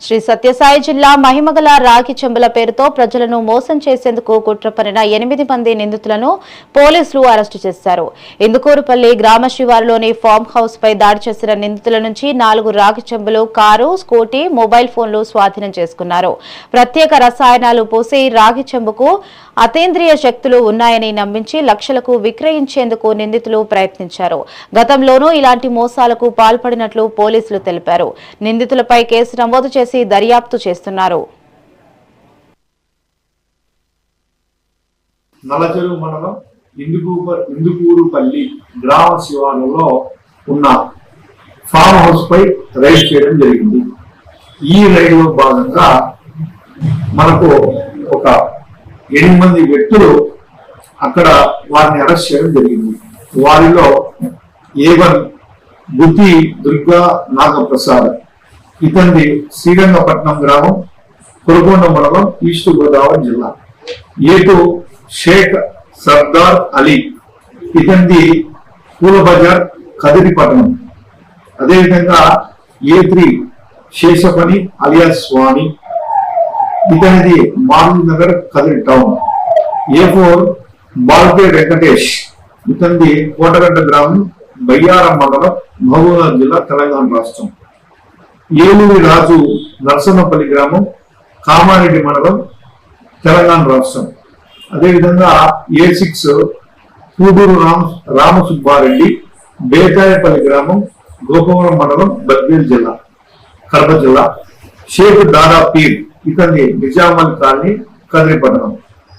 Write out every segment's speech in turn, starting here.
శ్రీ సత్యసాయి జిల్లా మహిమగల రాగి చెంబుల పేరుతో ప్రజలను మోసం చేసేందుకు కుట్రపనిన 8 మంది నిందితులను పోలీసులు అరెస్టు చేశారు. ఇందుకూరుపల్లి గ్రామ శివారులోని ఫామ్ హౌస్ పై దాడి చేసిన నిందితుల నుంచి 4 రాగి చెంబులు, కారు, స్కూటీ, మొబైల్ ఫోన్లు స్వాధీనం చేసుకున్నారు. ప్రత్యేక రసాయనాలు పోసి రాగి చెంబుకు అతీంద్రియ శక్తులు ఉన్నాయని నమ్మించి లక్షలకు విక్రయించేందుకు నిందితులు ప్రయత్నించారు. గతంలోనూ ఇలాంటి మోసాలకు పాల్పడినట్లు పోలీసులు తెలిపారు. నిందితులపై కేసు నమోదు చేసి దర్యాప్తు చేస్తున్నారు. నల్లచెరువు మండలం ఇందుకూరుపల్లి గ్రామ శివారులో ఉన్న ఫామ్ హౌస్ పై రైడ్ చేయడం జరిగింది. ఈ రైడ్ లో భాగంగా మనకు ఒక 8 మంది వ్యక్తులు అక్కడ వారిని అరెస్ట్ చేయడం జరిగింది. వారిలో A1 గుత్తి దుర్గా నాగప్రసాద్, ఇతని శ్రీరంగపట్నం గ్రామం, కురకొండ మండలం, ఈస్ట్ గోదావరి జిల్లా. A2 షేక్ సర్దార్ అలీ, ఇతని పూలబజార్, కదిరిపట్నం. అదేవిధంగా A3 శేషపని అలియాస్ స్వామి, ఇతనిది మారుతి నగర్, కదిరి టౌన్. A4 బాల్కే వెంకటేష్, ఇతనిది కోటగడ్డ గ్రామం, బయ్యారం మండలం, మహబూబాబాద్ జిల్లా, తెలంగాణ రాష్ట్రం. ఏలూరి రాజు, నర్సన్నపల్లి గ్రామం, కామారెడ్డి మండలం, తెలంగాణ రాష్ట్రం. అదేవిధంగా A6 పూడూరు రామసుబ్బారెడ్డి, బేకాయపల్లి గ్రామం, గోపవరం మండలం, బద్వేల్ జిల్లా, కడప జిల్లా. షేక్ దాదా పీర్, ఇతని నిజామల్ కాలనీ, కదిరిపట్నం.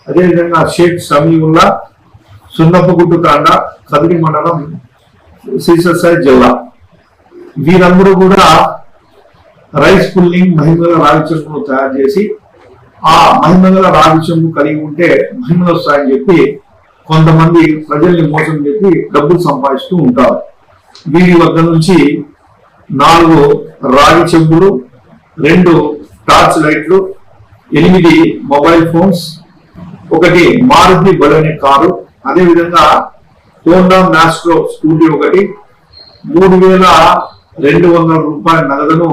అదేవిధంగా షేక్ సమీవుల్లా, సున్నపగుట్టు తాండ, కదిరి మండలం, శ్రీసత్సాయి జిల్లా. వీరందరూ కూడా రైస్ పుల్లింగ్ మహిమల రాగి చెంబును తయారు చేసి ఆ మహిమల రాగి చెంబు కలిగి ఉంటే మహిమలు వస్తాయని చెప్పి కొంతమంది ప్రజల్ని మోసం చేసి డబ్బులు సంపాదిస్తూ ఉంటారు. వీరి వద్ద నుంచి 4 రాగి చెంబులు, 2 టార్చ్ లైట్లు, 8 mobile phones, 1 Maruti Baleno car, అదేవిధంగా హోండా మ్యాస్ట్రో స్కూటీ 1, 3,200 రూపాయల నగదును